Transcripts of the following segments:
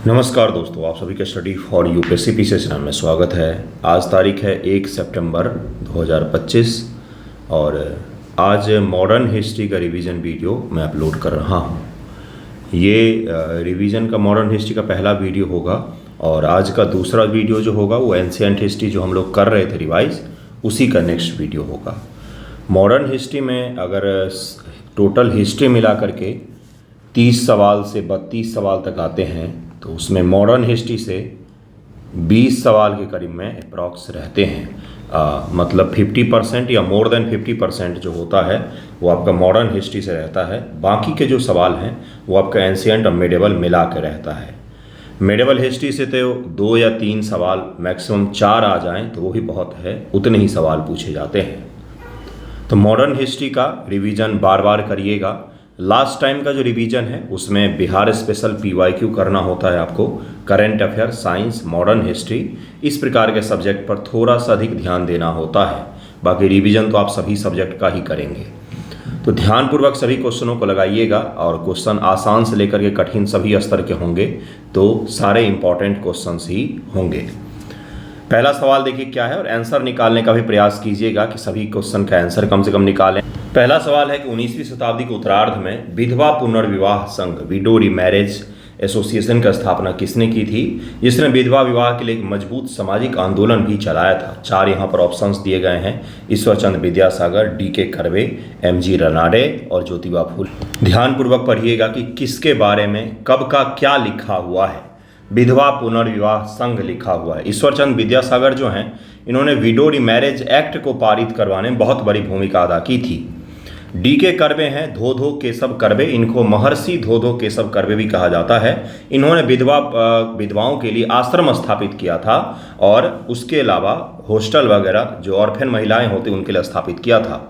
नमस्कार दोस्तों, आप सभी का study for UPSC PC channel में स्वागत है। आज तारीख है 1 सितंबर 2025 और आज मॉडर्न हिस्ट्री का रिवीजन वीडियो मैं अपलोड कर रहा हूँ। ये रिवीजन का मॉडर्न हिस्ट्री का पहला वीडियो होगा और आज का दूसरा वीडियो जो होगा वो एंशिएंट हिस्ट्री जो हम लोग कर रहे थे रिवाइज, उसी का नेक्स्ट वीडियो होगा। मॉडर्न हिस्ट्री में अगर टोटल हिस्ट्री मिला करके 30 सवाल से 32 सवाल तक आते हैं तो उसमें मॉडर्न हिस्ट्री से 20 सवाल के करीब में अप्रॉक्स रहते हैं। मतलब 50% या मोर देन 50% जो होता है वो आपका मॉडर्न हिस्ट्री से रहता है। बाकी के जो सवाल हैं वो आपका एंशिएंट और मेडिवल मिला के रहता है। मेडिवल हिस्ट्री से तो 2 या 3 सवाल, मैक्सिमम 4 आ जाएं तो वो ही बहुत है, उतने ही सवाल पूछे जाते हैं। तो मॉडर्न हिस्ट्री का रिवीजन बार बार करिएगा। लास्ट टाइम का जो रिवीजन है उसमें बिहार स्पेशल PYQ करना होता है आपको। Current affair, science, modern history, इस प्रकार के सब्जेक्ट पर थोड़ा सा अधिक ध्यान देना होता है। बाकी रिवीजन तो आप सभी सब्जेक्ट का ही करेंगे। तो ध्यानपूर्वक सभी क्वेश्चनों को लगाइएगा और क्वेश्चन आसान से लेकर के कठिन सभी स्तर के होंगे, तो सारे इंपॉर्टेंट क्वेश्चंस ही होंगे। पहला सवाल देखिए क्या है और आंसर निकालने का भी प्रयास कीजिएगा कि सभी क्वेश्चन का आंसर कम से कम निकालें। पहला सवाल है कि 19वीं शताब्दी के उत्तरार्ध में विधवा पुनर्विवाह संघ, विडो रीमैरिज एसोसिएशन का स्थापना किसने की थी, जिसने विधवा विवाह के लिए एक मजबूत सामाजिक आंदोलन भी चलाया था। 4 यहाँ पर ऑप्शंस दिए गए हैं: Ishwarchand Vidyasagar, DK curve, MG Ranade और ज्योतिबा फुले। ध्यानपूर्वक पढ़िएगा कि किसके बारे में कब का क्या लिखा हुआ है। विधवा पुनर्विवाह संघ लिखा हुआ है। ईश्वरचंद विद्यासागर जो हैं, इन्होंने विडो रीमैरिज एक्ट को पारित करवाने में बहुत बड़ी भूमिका अदा की थी। DK कर्वे हैं, धोधो केशव कर्वे, इनको महर्षि धोधो केशव कर्वे भी कहा जाता है। इन्होंने विधवाओं के लिए आश्रम स्थापित किया था और उसके अलावा हॉस्टल वगैरह जो ऑर्फन महिलाएं होती उनके लिए स्थापित किया था।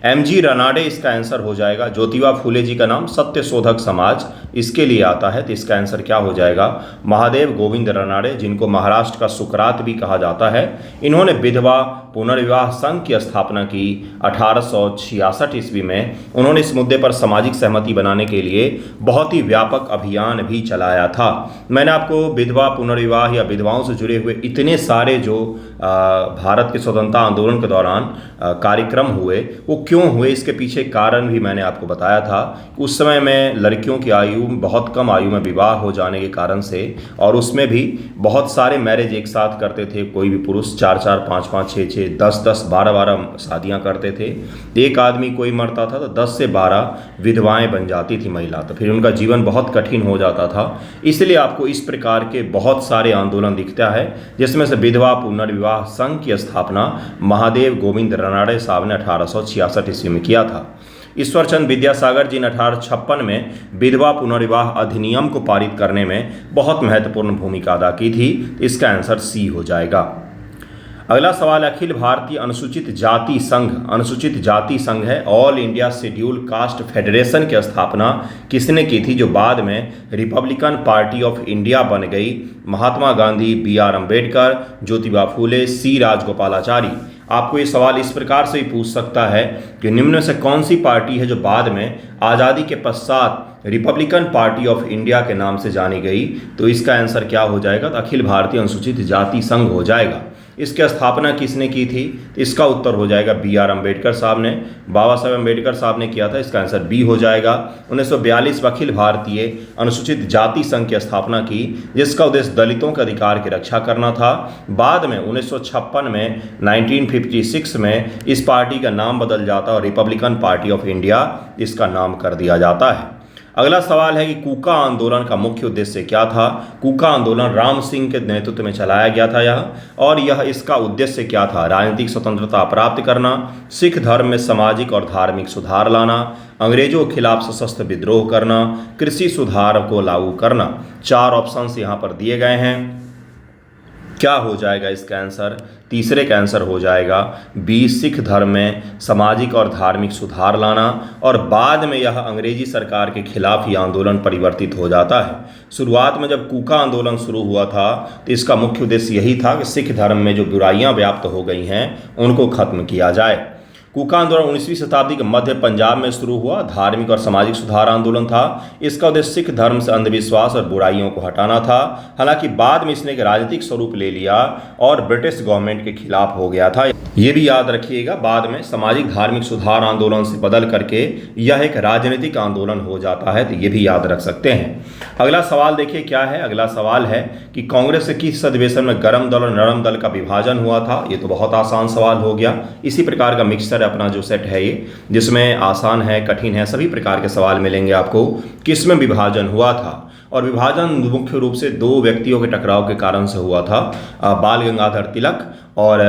MG रनाडे इसका आंसर हो जाएगा। ज्योतिबा फुले जी का नाम सत्य शोधक समाज इसके लिए आता है, तो इसका आंसर क्या हो जाएगा? महादेव गोविंद रनाडे, जिनको महाराष्ट्र का सुकरात भी कहा जाता है। इन्होंने विधवा पुनर्विवाह संघ की स्थापना की 1866 ईस्वी में। उन्होंने इस मुद्दे पर सामाजिक सहमति बनाने के लिए बहुत ही व्यापक अभियान भी चलाया था। मैंने आपको विधवा पुनर्विवाह या विधवाओं से जुड़े हुए इतने सारे जो भारत के स्वतंत्रता आंदोलन के दौरान कार्यक्रम हुए वो क्यों हुए, इसके पीछे कारण भी मैंने आपको बताया था। उस समय में लड़कियों की आयु बहुत कम आयु में विवाह हो जाने के कारण से, और उसमें भी बहुत सारे मैरिज एक साथ करते थे। कोई भी पुरुष 4-4, 5-5, 6-6, 10-10, 12-12 शादियां करते थे। एक आदमी कोई मरता था तो 10 से 12 विधवाएं बन जाती थी महिला, तो फिर उनका जीवन बहुत कठिन हो जाता था। इसलिए आपको इस प्रकार के बहुत सारे आंदोलन दिखता है, जिसमें से विधवा पुनर्विवाह संघ की स्थापना महादेव गोविंद रनाडे साहब ने 1866 ईस्वी में किया था। ईश्वरचंद विद्यासागर जी ने 1856 में विधवा पुनर्विवाह अधिनियम को पारित करने में बहुत महत्वपूर्ण भूमिका अदा की थी। इसका आंसर C हो जाएगा। अगला सवाल, अखिल भारतीय अनुसूचित जाति संघ, अनुसूचित जाति संघ है, all India schedule caste federation की स्थापना किसने की थी, जो बाद में रिपब्लिकन पार्टी ऑफ इंडिया बन गई? Mahatma Gandhi, BR Ambedkar, Jyotiba Phule, C Rajagopalachari. आपको ये सवाल इस प्रकार से भी पूछ सकता है कि निम्न में से कौन सी पार्टी है जो बाद में आज़ादी के पश्चात रिपब्लिकन पार्टी ऑफ इंडिया के नाम से जानी गई? तो इसका आंसर क्या हो जाएगा? तो अखिल भारतीय अनुसूचित जाति संघ हो जाएगा। इसकी स्थापना किसने की थी? इसका उत्तर हो जाएगा BR अम्बेडकर साहब ने, बाबा साहेब अम्बेडकर साहब ने किया था। इसका आंसर B हो जाएगा। 1942 में अखिल भारतीय अनुसूचित जाति संघ की स्थापना की, जिसका उद्देश्य दलितों के अधिकार की रक्षा करना था। बाद में 1956 में 1956 में इस पार्टी का नाम बदल जाता और रिपब्लिकन पार्टी ऑफ इंडिया इसका नाम कर दिया जाता है। अगला सवाल है कि कूका आंदोलन का मुख्य उद्देश्य क्या था? कूका आंदोलन राम सिंह के नेतृत्व में चलाया गया था यह, और यह इसका उद्देश्य क्या था? राजनीतिक स्वतंत्रता प्राप्त करना, सिख धर्म में सामाजिक और धार्मिक सुधार लाना, अंग्रेजों के खिलाफ सशस्त्र विद्रोह करना, कृषि सुधार को लागू करना। 4 ऑप्शंस यहाँ पर दिए गए हैं। क्या हो जाएगा इसका आंसर? तीसरे का आंसर हो जाएगा B, सिख धर्म में सामाजिक और धार्मिक सुधार लाना, और बाद में यह अंग्रेजी सरकार के खिलाफ ही आंदोलन परिवर्तित हो जाता है। शुरुआत में जब कूका आंदोलन शुरू हुआ था तो इसका मुख्य उद्देश्य यही था कि सिख धर्म में जो बुराइयां व्याप्त हो गई हैं उनको खत्म किया जाए। कूका आंदोलन 19वीं शताब्दी के मध्य पंजाब में शुरू हुआ धार्मिक और सामाजिक सुधार आंदोलन था। इसका उद्देश्य सिख धर्म से अंधविश्वास और बुराइयों को हटाना था। हालांकि बाद में इसने एक राजनीतिक स्वरूप ले लिया और ब्रिटिश गवर्नमेंट के खिलाफ हो गया था। ये भी याद रखिएगा, बाद में सामाजिक धार्मिक सुधार आंदोलन से बदल करके यह एक राजनीतिक आंदोलन हो जाता है, तो ये भी याद रख सकते हैं। अगला सवाल देखिए क्या है। अगला सवाल है कि कांग्रेस के किस अधिवेशन में गरम दल और नरम दल का विभाजन हुआ था। ये तो बहुत आसान सवाल हो गया। इसी प्रकार का मिक्सचर अपना जो सेट है ये, जिसमें आसान है, कठिन है, सभी प्रकार के सवाल मिलेंगे आपको। किस में विभाजन हुआ था? और विभाजन मुख्य रूप से दो व्यक्तियों के टकराव के कारण से हुआ था, बाल गंगाधर तिलक और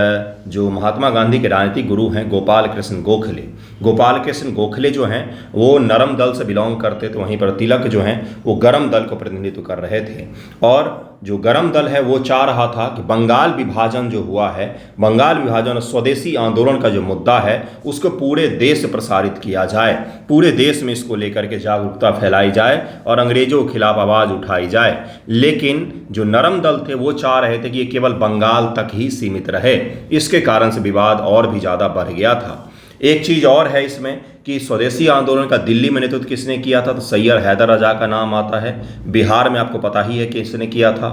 जो महात्मा गांधी के राजनीतिक गुरु हैं गोपाल कृष्ण गोखले। गोपाल कृष्ण गोखले जो हैं वो नरम दल से बिलोंग करते थे, वहीं पर तिलक जो हैं वो गरम दल को प्रतिनिधित्व कर रहे थे। और जो गरम दल है वो चाह रहा था कि बंगाल विभाजन जो हुआ है, बंगाल विभाजन स्वदेशी आंदोलन का जो मुद्दा है उसको पूरे देश प्रसारित किया जाए, पूरे देश में इसको लेकर के जागरूकता फैलाई जाए और अंग्रेजों के खिलाफ आवाज़ उठाई जाए। लेकिन जो नरम दल थे वो चाह रहे थे कि ये केवल बंगाल तक ही सीमित रहे। इसके कारण से विवाद और भी ज़्यादा बढ़ गया था। एक चीज़ और है इसमें कि स्वदेशी आंदोलन का दिल्ली में नेतृत्व किसने किया था, तो सैयद हैदर रजा का नाम आता है। बिहार में आपको पता ही है कि किसने किया था,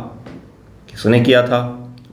किसने किया था,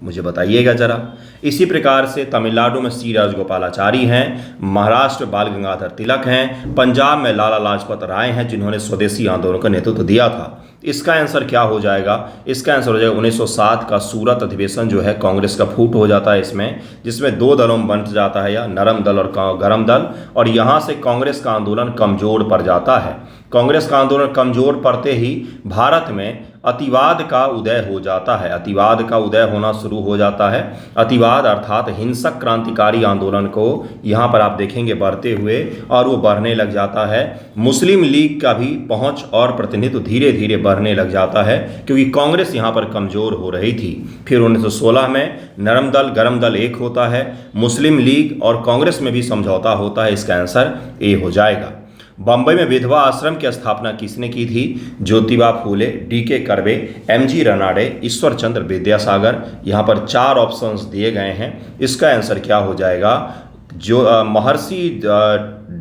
मुझे बताइएगा जरा। इसी प्रकार से तमिलनाडु में सी राजगोपालाचारी हैं, महाराष्ट्र में बाल गंगाधर तिलक हैं, पंजाब में लाला लाजपत राय हैं जिन्होंने स्वदेशी आंदोलन का नेतृत्व दिया था। इसका आंसर क्या हो जाएगा? इसका आंसर हो जाएगा 1907 का सूरत अधिवेशन जो है कांग्रेस का फूट हो जाता है इसमें, जिसमें दो दलों में बंट जाता है, या नरम दल और गरम दल, और यहाँ से कांग्रेस का आंदोलन कमजोर पड़ जाता है। कांग्रेस का आंदोलन कमजोर पड़ते ही भारत में अतिवाद का उदय हो जाता है, अतिवाद का उदय होना शुरू हो जाता है। अतिवाद अर्थात हिंसक क्रांतिकारी आंदोलन को यहाँ पर आप देखेंगे बढ़ते हुए, और वो बढ़ने लग जाता है। मुस्लिम लीग का भी पहुँच और प्रतिनिधित्व धीरे धीरे बढ़ने लग जाता है, क्योंकि कांग्रेस यहाँ पर कमज़ोर हो रही थी। फिर 1916 में नरम दल गरम दल एक होता है, मुस्लिम लीग और कांग्रेस में भी समझौता होता है। इसका आंसर ए हो जाएगा। बम्बई में विधवा आश्रम की स्थापना किसने की थी? ज्योतिबा फूले, डी.के. कर्वे, एम.जी. रनाडे, ईश्वर चंद्र विद्यासागर। यहाँ पर 4 ऑप्शंस दिए गए हैं। इसका आंसर क्या हो जाएगा? जो महर्षि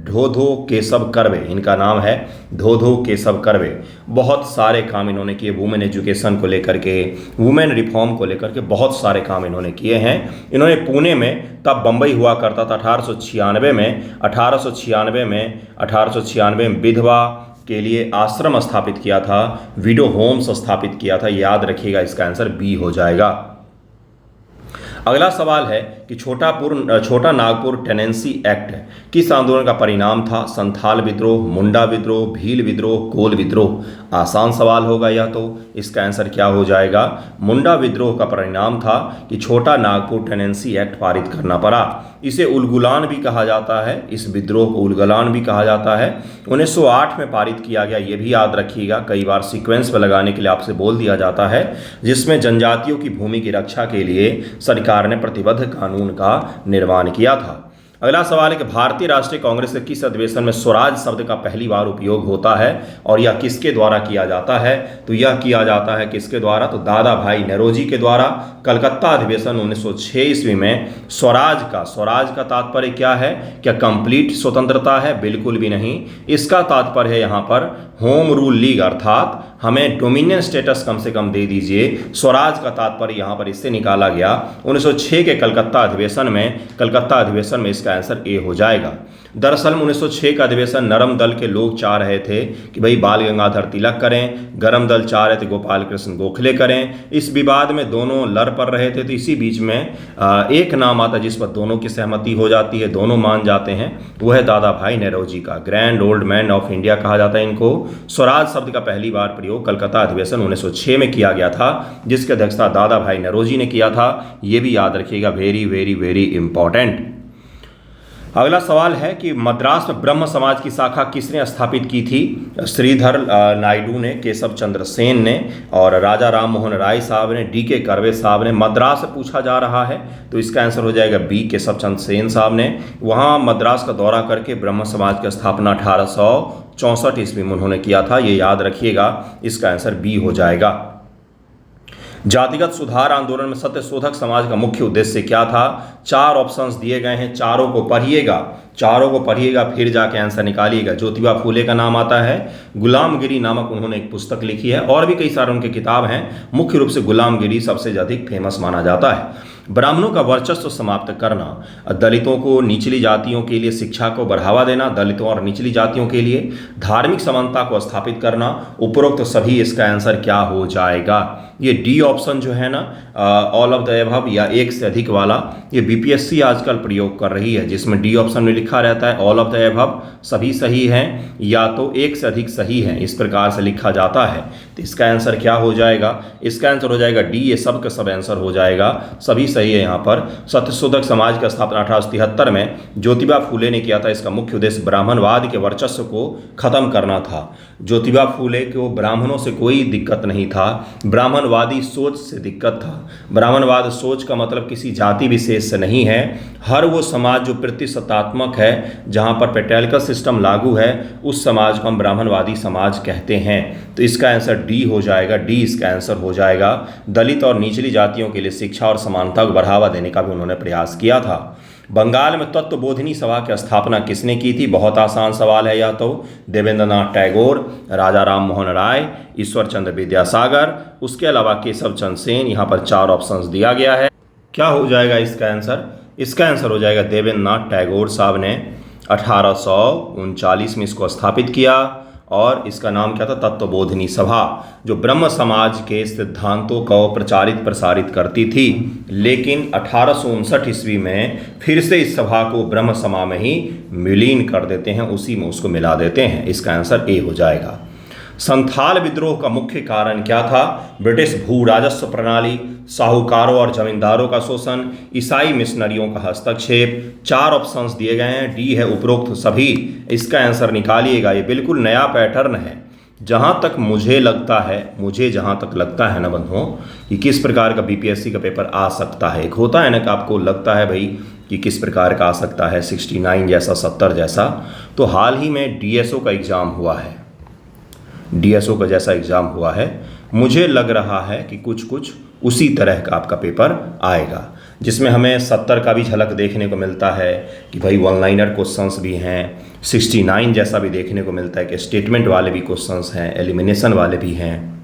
धोधो केशव कर्वे, इनका नाम है धोधो केशव कर्वे। बहुत सारे काम इन्होंने किए, वुमेन एजुकेशन को लेकर के, वुमेन रिफॉर्म को लेकर के बहुत सारे काम इन्होंने किए हैं। इन्होंने पुणे में, तब बम्बई हुआ करता था 1896 में विधवा के लिए आश्रम स्थापित किया था, विडो होम्स स्थापित किया था। याद रखिएगा, इसका आंसर बी हो जाएगा। अगला सवाल है कि छोटा नागपुर टेनेंसी एक्ट किस आंदोलन का परिणाम था? संथाल विद्रोह, मुंडा विद्रोह, भील विद्रोह, कोल विद्रोह। आसान सवाल होगा यह तो। इसका आंसर क्या हो जाएगा? मुंडा विद्रोह का परिणाम था कि छोटा नागपुर टेनेंसी एक्ट पारित करना पड़ा। इसे उलगुलान भी कहा जाता है, इस विद्रोह को उलगुलान भी कहा जाता है। 1908 में पारित किया गया, ये भी याद रखिएगा। कई बार सीक्वेंस पर लगाने के लिए आपसे बोल दिया जाता है, जिसमें जनजातियों की भूमि की रक्षा के लिए सरकार ने प्रतिबद्ध कानून का निर्माण किया था। अगला सवाल है कि भारतीय राष्ट्रीय कांग्रेस के किस अधिवेशन में स्वराज शब्द का पहली बार उपयोग होता है और यह किसके द्वारा किया जाता है? तो यह किया जाता है किसके द्वारा? तो दादा भाई नौरोजी के द्वारा। कलकत्ता अधिवेशन 1906 ईस्वी में स्वराज का तात्पर्य क्या है? क्या कंप्लीट स्वतंत्रता है? बिल्कुल भी नहीं। इसका तात्पर्य है यहाँ पर होम रूल लीग, अर्थात हमें डोमिनियन स्टेटस कम से कम दे दीजिए। स्वराज का तात्पर्य यहाँ पर इससे निकाला गया 1906 के कलकत्ता अधिवेशन में। इसका आंसर ए हो जाएगा। दरअसल 1906 का अधिवेशन नरम दल के लोग चाह रहे थे कि भाई बाल गंगाधर तिलक करें, गरम दल चाह रहे थे गोपाल कृष्ण गोखले करें। इस विवाद में दोनों लड़ पड़ रहे थे, तो इसी बीच में एक नाम आता जिस पर दोनों की सहमति हो जाती है, दोनों मान जाते हैं, वो है दादा भाई नौरोजी का। Grand old man of India कहा जाता है इनको। स्वराज शब्द का पहली बार प्रयोग कलकत्ता अधिवेशन 1906 में किया गया था, जिसकी अध्यक्षता दादा भाई नौरोजी ने किया था। ये भी याद रखिएगा, वेरी वेरी वेरी इंपॉर्टेंट। अगला सवाल है कि मद्रास में ब्रह्म समाज की शाखा किसने स्थापित की थी? श्रीधर नायडू ने, केशव चंद्र सेन ने, और राजा राम मोहन राय साहब ने, डी.के. कर्वे साहब ने। मद्रास से पूछा जा रहा है, तो इसका आंसर हो जाएगा बी, केशव चंद्र सेन साहब ने। वहाँ मद्रास का दौरा करके ब्रह्म समाज की स्थापना 1864 ईस्वी में उन्होंने किया था। ये याद रखिएगा, इसका आंसर बी हो जाएगा। जातिगत सुधार आंदोलन में सत्यशोधक समाज का मुख्य उद्देश्य क्या था? 4 ऑप्शंस दिए गए हैं, चारों को पढ़िएगा। चारों को पढ़िएगा, फिर जाके आंसर निकालिएगा। ज्योतिबा फूले का नाम आता है, गुलामगिरी नामक उन्होंने एक पुस्तक लिखी है, और भी कई सारे उनके किताब हैं। मुख्य रूप से गुलामगिरी सबसे अधिक फेमस माना जाता है। ब्राह्मणों का वर्चस्व समाप्त करना, दलितों को, निचली जातियों के लिए शिक्षा को बढ़ावा देना, दलितों और निचली जातियों के लिए धार्मिक समानता को स्थापित करना, उपरोक्त सभी इसका आंसर क्या हो जाएगा? ये डी ऑप्शन जो है ना, ऑल ऑफ द एबव या एक से अधिक वाला, ये बीपीएससी आजकल प्रयोग कर रही है, जिसमें डी ऑप्शन में लिखा रहता है ऑल ऑफ द एबव सभी सही हैं या तो एक से अधिक सही हैं, इस प्रकार से लिखा जाता है। तो इसका आंसर क्या हो जाएगा? इसका आंसर हो जाएगा डी, ये सब का सब आंसर हो जाएगा, सभी सही है यहाँ पर। सत्यशोधक समाज की स्थापना 1873 में ज्योतिबा फूले ने किया था। इसका मुख्य उद्देश्य ब्राह्मणवाद के वर्चस्व को खत्म करना था। ज्योतिबा फूले को ब्राह्मणों से कोई दिक्कत नहीं था, ब्राह्मणवादी सोच से दिक्कत था। ब्राह्मणवाद सोच का मतलब किसी जाति विशेष से नहीं है, हर वो समाज जो प्रतिशतात्मक है, जहाँ पर पेट्रियार्कल सिस्टम लागू है, उस समाज को हम ब्राह्मणवादी समाज कहते हैं। तो इसका आंसर डी हो जाएगा, डी इसका आंसर हो जाएगा। दलित और निचली जातियों के लिए शिक्षा और समानता को बढ़ावा देने का भी उन्होंने प्रयास किया था। बंगाल में तत्वबोधिनी सभा की स्थापना किसने की थी? बहुत आसान सवाल है, या तो देवेंद्रनाथ टैगोर, राजा राम मोहन राय, ईश्वर चंद्र विद्यासागर, उसके अलावा केशव चंद्र सेन। यहाँ पर 4 ऑप्शंस दिया गया है। क्या हो जाएगा इसका आंसर? इसका आंसर हो जाएगा देवेंद्रनाथ टैगोर साहब ने 1839 में इसको स्थापित किया, और इसका नाम क्या था? तत्वबोधिनी सभा, जो ब्रह्म समाज के सिद्धांतों को प्रचारित प्रसारित करती थी। लेकिन 1859 ईस्वी में फिर से इस सभा को ब्रह्म सभा में ही विलीन कर देते हैं, उसी में उसको मिला देते हैं। इसका आंसर ए हो जाएगा। संथाल विद्रोह का मुख्य कारण क्या था? ब्रिटिश भू राजस्व प्रणाली, साहूकारों और जमींदारों का शोषण, ईसाई मिशनरियों का हस्तक्षेप। 4 ऑप्शंस दिए गए हैं, डी है उपरोक्त सभी। इसका आंसर निकालिएगा। ये बिल्कुल नया पैटर्न है। जहाँ तक मुझे लगता है, जहाँ तक लगता है ना बंधुओं, कि किस प्रकार का बीपीएससी का पेपर आ सकता है। एक होता है ना कि आपको लगता है भाई कि किस प्रकार का आ सकता है, 69 जैसा, 70 जैसा। तो हाल ही में डीएसओ का एग्ज़ाम हुआ है, डीएसओ का जैसा एग्ज़ाम हुआ है। मुझे लग रहा है कि कुछ उसी तरह का आपका पेपर आएगा, जिसमें हमें 70 का भी झलक देखने को मिलता है कि भाई वन लाइनर क्वेश्चंस भी हैं, 69 जैसा भी देखने को मिलता है कि स्टेटमेंट वाले भी क्वेश्चंस हैं, एलिमिनेशन वाले भी हैं।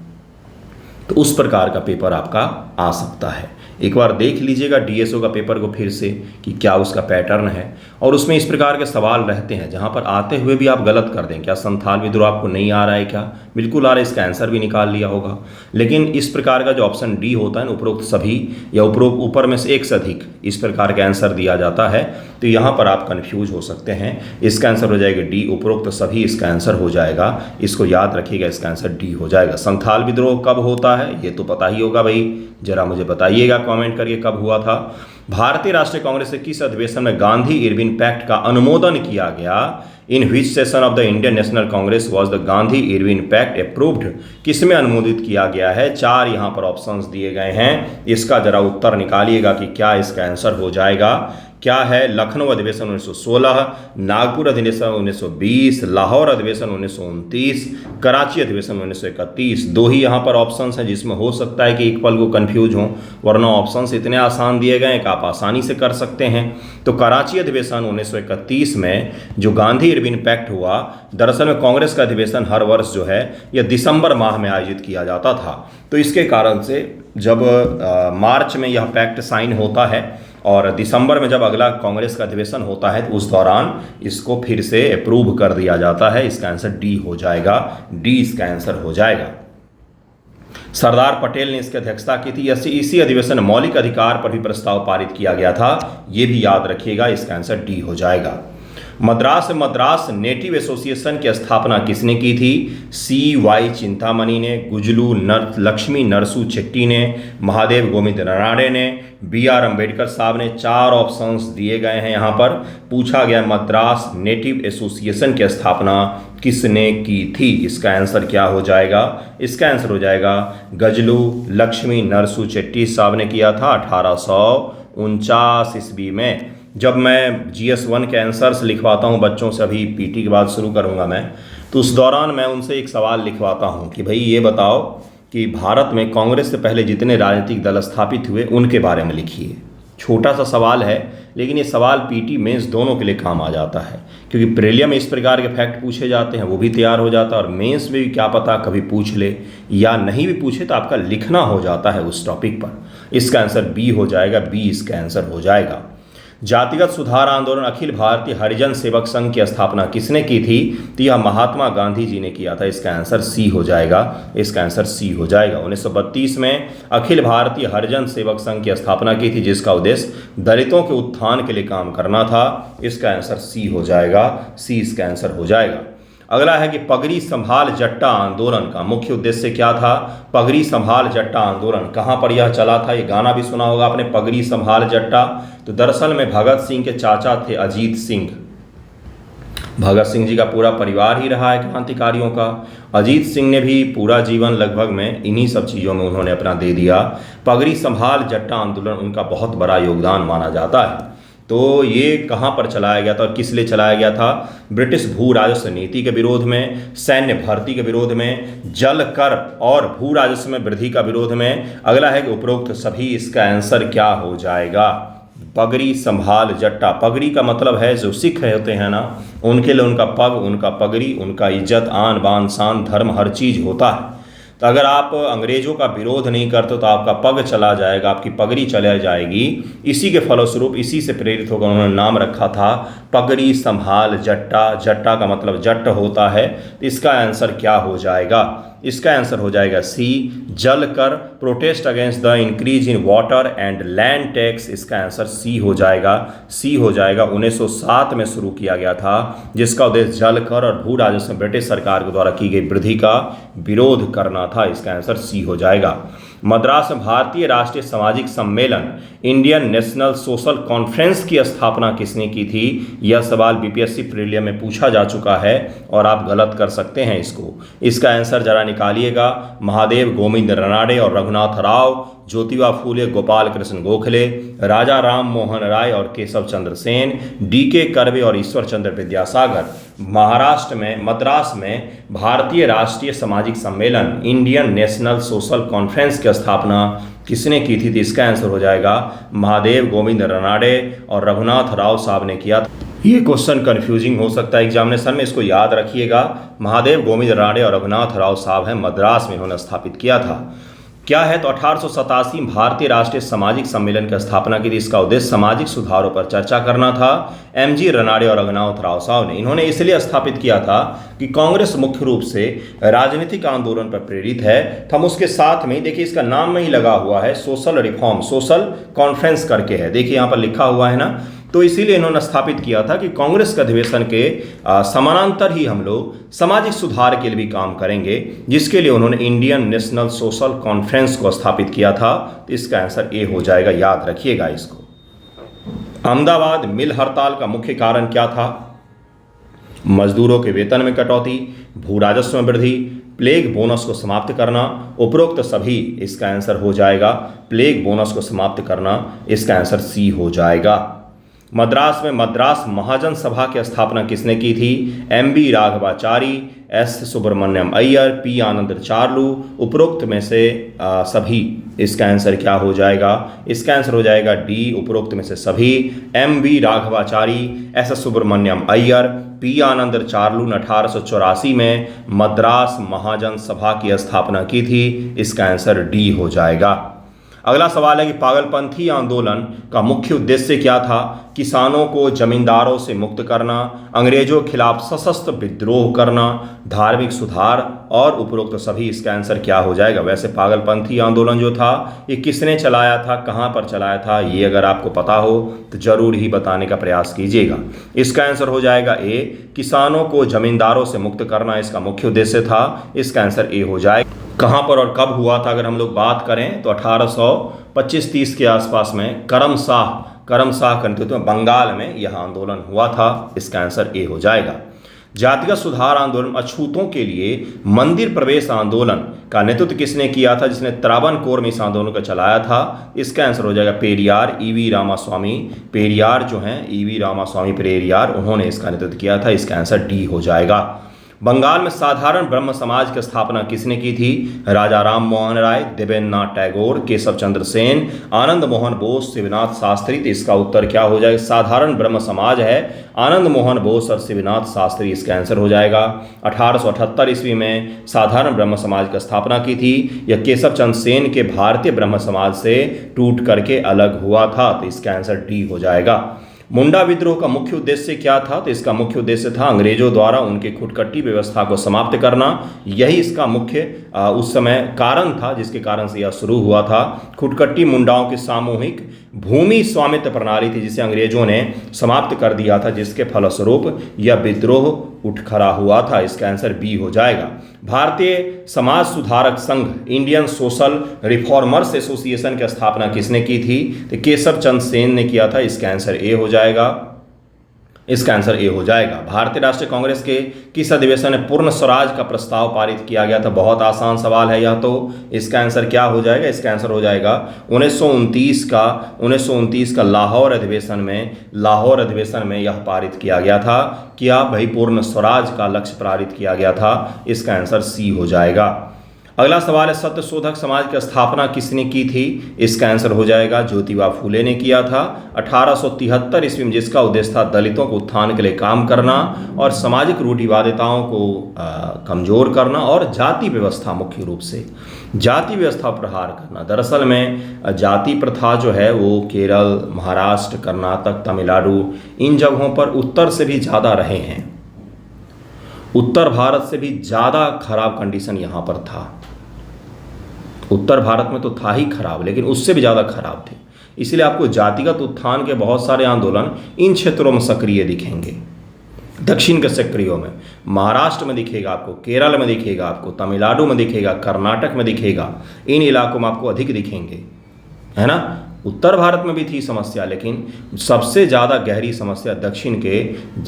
तो उस प्रकार का पेपर आपका आ सकता है। एक बार देख लीजिएगा डीएसओ का पेपर को फिर से कि क्या उसका पैटर्न है, और उसमें इस प्रकार के सवाल रहते हैं जहां पर आते हुए भी आप गलत कर दें। क्या संथाल विद्रोह आपको नहीं आ रहा है? क्या बिल्कुल आ रहा है, इसका आंसर भी निकाल लिया होगा। लेकिन इस प्रकार का जो ऑप्शन डी होता है ना, उपरोक्त सभी या ऊपर में से एक से अधिक, इस प्रकार का आंसर दिया जाता है, तो यहाँ पर आप कन्फ्यूज हो सकते हैं। इसका आंसर हो जाएगा डी, उपरोक्त सभी इसका आंसर हो जाएगा। इसको याद रखिएगा, इसका आंसर डी हो जाएगा। संथाल विद्रोह कब होता है ये तो पता ही होगा भाई, जरा मुझे बताइएगा कमेंट करके कब हुआ था। भारतीय राष्ट्रीय कांग्रेस के किस अधिवेशन में गांधी इरविन पैक्ट का अनुमोदन किया गया? In which session of the Indian National Congress was the Gandhi Irwin pact approved? किसमें अनुमोदित किया गया है? 4 यहाँ पर ऑप्शंस दिए गए हैं। इसका जरा उत्तर निकालिएगा कि क्या इसका आंसर हो जाएगा। क्या है? लखनऊ अधिवेशन 1916, नागपुर अधिवेशन 1920, लाहौर अधिवेशन 1929, कराची अधिवेशन 1931। 2 ही यहाँ पर ऑप्शंस हैं, जिसमें हो सकता है कि एक पल को कंफ्यूज हों, वरना ऑप्शंस इतने आसान दिए गए हैं कि आप आसानी से कर सकते हैं। तो कराची अधिवेशन 1931 में जो गांधी इरविन पैक्ट हुआ, दरअसल में कांग्रेस का अधिवेशन हर वर्ष जो है यह दिसंबर माह में आयोजित किया जाता था। तो इसके कारण से जब मार्च में यह पैक्ट साइन होता है और दिसंबर में जब अगला कांग्रेस का अधिवेशन होता है, तो उस दौरान इसको फिर से अप्रूव कर दिया जाता है। इसका आंसर डी हो जाएगा, डी इसका आंसर हो जाएगा। सरदार पटेल ने इसकी अध्यक्षता की थी। इसी अधिवेशन में मौलिक अधिकार पर भी प्रस्ताव पारित किया गया था, ये भी याद रखिएगा। इसका आंसर डी हो जाएगा। मद्रास नेटिव एसोसिएशन की स्थापना किसने की थी? CY चिंतामणि ने, गुजलू लक्ष्मी नरसू चेट्टी ने, महादेव गोविंद रानडे ने, BR अम्बेडकर साहब ने। 4 ऑप्शंस दिए गए हैं। यहाँ पर पूछा गया मद्रास नेटिव एसोसिएशन की स्थापना किसने की थी? इसका आंसर क्या हो जाएगा? इसका आंसर हो जाएगा गजलू लक्ष्मी नरसू चेट्टी साहब ने किया था 1849 ईस्वी में। जब मैं GS1 के आंसर्स लिखवाता हूं बच्चों से, अभी PT के बाद शुरू करूंगा मैं, तो उस दौरान मैं उनसे एक सवाल लिखवाता हूं कि भाई ये बताओ कि भारत में कांग्रेस से पहले जितने राजनीतिक दल स्थापित हुए उनके बारे में लिखिए। छोटा सा सवाल है, लेकिन ये सवाल पीटी मेंस दोनों के लिए काम आ जाता है, क्योंकि प्रीलियम में इस प्रकार के फैक्ट पूछे जाते हैं, वो भी तैयार हो जाता है, और मेंस में भी क्या पता कभी पूछ ले या नहीं भी पूछे तो आपका लिखना हो जाता है उस टॉपिक पर। इसका आंसर बी हो जाएगा, बी इसका आंसर हो जाएगा। जातिगत सुधार आंदोलन अखिल भारतीय हरिजन सेवक संघ की स्थापना किसने की थी? तो यह महात्मा गांधी जी ने किया था। इसका आंसर सी हो जाएगा, इसका आंसर सी हो जाएगा। 1932 में अखिल भारतीय हरिजन सेवक संघ की स्थापना की थी, जिसका उद्देश्य दलितों के उत्थान के लिए काम करना था। इसका आंसर सी हो जाएगा, सी इसका आंसर हो जाएगा। अगला है कि पगड़ी संभाल जट्टा आंदोलन का मुख्य उद्देश्य क्या था? पगड़ी संभाल जट्टा आंदोलन कहाँ पर यह चला था? ये गाना भी सुना होगा आपने, पगड़ी संभाल जट्टा। तो दरअसल में भगत सिंह के चाचा थे अजीत सिंह। भगत सिंह जी का पूरा परिवार ही रहा है क्रांतिकारियों का। अजीत सिंह ने भी पूरा जीवन लगभग में इन्हीं सब चीज़ों में उन्होंने अपना दे दिया। पगड़ी संभाल जट्टा आंदोलन उनका बहुत बड़ा योगदान माना जाता है। तो ये कहाँ पर चलाया गया था और किस लिए चलाया गया था? ब्रिटिश भू राजस्व नीति के विरोध में, सैन्य भर्ती के विरोध में, जल कर और भू राजस्व में वृद्धि का विरोध में। अगला है कि उपरोक्त सभी, इसका आंसर क्या हो जाएगा? पगड़ी संभाल जट्टा। पगड़ी का मतलब है जो सिख होते हैं ना, उनके लिए उनका पग, उनका पगड़ी, उनका इज्जत, आन बान शान धर्म हर चीज़ होता है। तो अगर आप अंग्रेजों का विरोध नहीं करते तो आपका पग चला जाएगा, आपकी पगड़ी चला जाएगी। इसी के फलस्वरूप, इसी से प्रेरित होकर उन्होंने नाम रखा था पगड़ी संभाल जट्टा। जट्टा का मतलब जट होता है। तो इसका आंसर क्या हो जाएगा? इसका आंसर हो जाएगा सी, जल कर, protest against the increase in water and land tax. इसका आंसर सी हो जाएगा, सी हो जाएगा। 1907 में शुरू किया गया था, जिसका उद्देश्य जल कर और भू राजस्व में ब्रिटिश सरकार के द्वारा की गई वृद्धि का विरोध करना था। इसका आंसर सी हो जाएगा। मद्रास में भारतीय राष्ट्रीय सामाजिक सम्मेलन इंडियन नेशनल सोशल कॉन्फ्रेंस की स्थापना किसने की थी? यह सवाल बीपीएससी प्रीलियम में पूछा जा चुका है और आप गलत कर सकते हैं इसको। इसका आंसर जरा निकालिएगा। महादेव गोविंद रनाडे और रघुनाथ राव, ज्योतिबा फूले, गोपाल कृष्ण गोखले, राजा राम मोहन राय और केशव चंद्र सेन, डीके कर्वे और ईश्वर चंद्र विद्यासागर। महाराष्ट्र में मद्रास में भारतीय राष्ट्रीय सामाजिक सम्मेलन इंडियन नेशनल सोशल कॉन्फ्रेंस की स्थापना किसने की थी? तो इसका आंसर हो जाएगा महादेव गोविंद रनाडे और रघुनाथ राव साहब ने किया था। ये क्वेश्चन कंफ्यूजिंग हो सकता है एग्जामिनेशन में, इसको याद रखिएगा। महादेव गोविंद रनाडे और रघुनाथ राव साहब हैं, मद्रास में इन्होंने स्थापित किया था। क्या है? तो 1887 भारतीय राष्ट्रीय सामाजिक सम्मेलन की स्थापना की थी। इसका उद्देश्य सामाजिक सुधारों पर चर्चा करना था। एमजी रनाडे और रघुनाथ राव साहब ने इन्होंने इसलिए स्थापित किया था कि कांग्रेस मुख्य रूप से राजनीतिक आंदोलन पर प्रेरित है। हम उसके साथ में देखिए, इसका नाम में ही लगा हुआ है सोशल रिफॉर्म, सोशल कॉन्फ्रेंस करके है, देखिए यहाँ पर लिखा हुआ है ना। तो इसीलिए इन्होंने स्थापित किया था कि कांग्रेस के अधिवेशन के समानांतर ही हम लोग सामाजिक सुधार के लिए भी काम करेंगे, जिसके लिए उन्होंने इंडियन नेशनल सोशल कॉन्फ्रेंस को स्थापित किया था। तो इसका आंसर ए हो जाएगा, याद रखिएगा इसको। अहमदाबाद मिल हड़ताल का मुख्य कारण क्या था? मजदूरों के वेतन में कटौती, भू राजस्व में वृद्धि, प्लेग बोनस को समाप्त करना, उपरोक्त सभी। इसका आंसर हो जाएगा प्लेग बोनस को समाप्त करना। इसका आंसर सी हो जाएगा। मद्रास में मद्रास महाजन सभा की स्थापना किसने की थी? M B. Raghavachari, S. Subramaniam Iyer, P. Anand Charlu. उपरोक्त में से सभी। इसका आंसर क्या हो जाएगा? इसका आंसर हो जाएगा डी, उपरोक्त में से सभी। M B. Raghavachari, S. Subramaniam Iyer, P. Anand Charlu ने 1884 में मद्रास महाजन सभा की स्थापना की थी। इसका आंसर डी हो जाएगा। अगला सवाल है कि पागलपंथी आंदोलन का मुख्य उद्देश्य क्या था? किसानों को जमींदारों से मुक्त करना, अंग्रेजों के खिलाफ सशस्त्र विद्रोह करना, धार्मिक सुधार और उपरोक्त सभी। इसका आंसर क्या हो जाएगा? वैसे पागलपंथी आंदोलन जो था ये किसने चलाया था, कहाँ पर चलाया था, ये अगर आपको पता हो तो जरूर ही बताने का प्रयास कीजिएगा। इसका आंसर हो जाएगा ए, किसानों को जमींदारों से मुक्त करना इसका मुख्य उद्देश्य था। इसका आंसर ए हो जाएगा। कहाँ पर और कब हुआ था अगर हम लोग बात करें तो 1825-30 के आसपास में करम शाह के नेतृत्व में बंगाल में यह आंदोलन हुआ था। इसका आंसर ए हो जाएगा। जातिगत सुधार आंदोलन अछूतों के लिए मंदिर प्रवेश आंदोलन का नेतृत्व किसने किया था, जिसने त्रावणकोर में इस आंदोलन को चलाया था? इसका आंसर हो जाएगा पेरियार, ईवी रामास्वामी। पेरियार जो हैं ईवी रामास्वामी पेरियार, उन्होंने इसका नेतृत्व किया था। इसका आंसर डी हो जाएगा। बंगाल में साधारण ब्रह्म समाज की स्थापना किसने की थी? राजा राम मोहन राय, देवेंद्रनाथ टैगोर, केशव चंद्र सेन, आनंद मोहन बोस, शिवनाथ शास्त्री। तो इसका उत्तर क्या हो जाएगा? साधारण ब्रह्म समाज है, आनंद मोहन बोस और शिवनाथ शास्त्री इसका आंसर हो जाएगा। 1878 ईस्वी में साधारण ब्रह्म समाज की स्थापना की थी। यह केशव चंद्र सेन के भारतीय ब्रह्म समाज से टूट करके अलग हुआ था। तो इसका आंसर डी हो जाएगा। मुंडा विद्रोह का मुख्य उद्देश्य क्या था? तो इसका मुख्य उद्देश्य था अंग्रेजों द्वारा उनके खुटकट्टी व्यवस्था को समाप्त करना। यही इसका मुख्य उस समय कारण था, जिसके कारण से यह शुरू हुआ था। खुटकट्टी मुंडाओं की सामूहिक भूमि स्वामित्व प्रणाली थी, जिसे अंग्रेजों ने समाप्त कर दिया था, जिसके फलस्वरूप यह विद्रोह उठ खड़ा हुआ था। इसका आंसर बी हो जाएगा। भारतीय समाज सुधारक संघ, इंडियन सोशल रिफॉर्मर्स एसोसिएशन की स्थापना किसने की थी? तो केशव चंद्र सेन ने किया था। इसका आंसर ए हो जाएगा। इसका आंसर ए हो जाएगा। भारतीय राष्ट्रीय कांग्रेस के किस अधिवेशन में पूर्ण स्वराज का प्रस्ताव पारित किया गया था? बहुत आसान सवाल है यह तो। इसका आंसर क्या हो जाएगा? इसका आंसर हो जाएगा 1929 का लाहौर अधिवेशन में यह पारित किया गया था कि आप भाई पूर्ण स्वराज का लक्ष्य पारित किया गया था। इसका आंसर सी हो जाएगा। अगला सवाल है, सत्यशोधक समाज की स्थापना किसने की थी? इसका आंसर हो जाएगा ज्योतिबा फूले ने किया था 1873 ईस्वी में, जिसका उद्देश्य था दलितों को उत्थान के लिए काम करना और सामाजिक रूढ़िवादिताओं को कमजोर करना और जाति व्यवस्था, मुख्य रूप से जाति व्यवस्था पर प्रहार करना। दरअसल में जाति प्रथा जो है वो केरल, महाराष्ट्र, कर्नाटक, तमिलनाडु इन जगहों पर उत्तर से भी ज़्यादा रहे हैं। उत्तर भारत से भी ज़्यादा खराब कंडीशन यहाँ पर था। उत्तर भारत में तो था ही खराब, लेकिन उससे भी ज़्यादा खराब थे। इसलिए आपको जातिगत उत्थान के बहुत सारे आंदोलन इन क्षेत्रों में सक्रिय दिखेंगे। दक्षिण के सक्रियों में महाराष्ट्र में दिखेगा आपको, केरल में दिखेगा आपको, तमिलनाडु में दिखेगा, कर्नाटक में दिखेगा। इन इलाकों में आपको अधिक दिखेंगे, है ना। उत्तर भारत में भी थी समस्या, लेकिन सबसे ज़्यादा गहरी समस्या दक्षिण के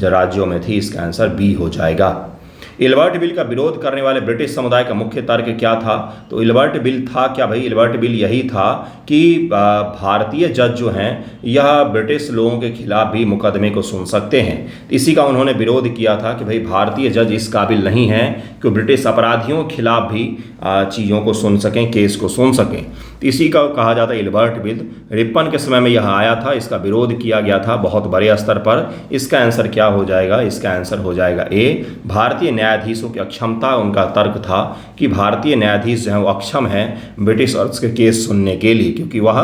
राज्यों में थी। इसका आंसर बी हो जाएगा। इल्बर्ट बिल का विरोध करने वाले ब्रिटिश समुदाय का मुख्य तर्क क्या था? तो इल्बर्ट बिल था क्या भाई? इल्बर्ट बिल यही था कि भारतीय जज जो हैं यह ब्रिटिश लोगों के खिलाफ भी मुकदमे को सुन सकते हैं। इसी का उन्होंने विरोध किया था कि भाई भारतीय जज इस काबिल नहीं हैं कि ब्रिटिश अपराधियों के खिलाफ भी चीज़ों को सुन सकें, केस को सुन सकें। तो इसी का कहा जाता है इल्बर्ट बिल। रिपन के समय में यह आया था, इसका विरोध किया गया था बहुत बड़े स्तर पर। इसका आंसर क्या हो जाएगा? इसका आंसर हो जाएगा ए। भारतीय न्यायाधीशों की अक्षमता, उनका तर्क था कि भारतीय न्यायाधीश जो हैं वो अक्षम हैं ब्रिटिशर्स के केस सुनने के लिए, क्योंकि वह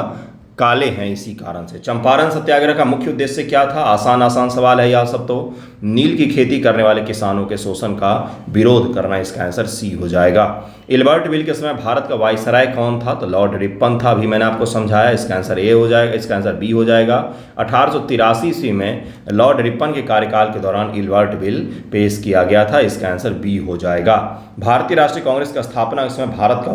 काले हैं। इसी कारण से चंपारण सत्याग्रह का मुख्य उद्देश्य क्या था? आसान सवाल है यह सब तो। नील की खेती करने वाले किसानों के शोषण का विरोध करना। इसका आंसर सी हो जाएगा। इल्बर्ट बिल के समय भारत का वायसराय कौन था? तो लॉर्ड रिपन था। अभी मैंने आपको समझाया। इसका आंसर ए हो जाएगा। इसका आंसर बी हो जाएगा। 1883 ईस्वी में लॉर्ड रिपन के कार्यकाल के दौरान इल्बर्ट बिल पेश किया गया था। इसका आंसर बी हो जाएगा। भारतीय राष्ट्रीय कांग्रेस का स्थापना के समय भारत का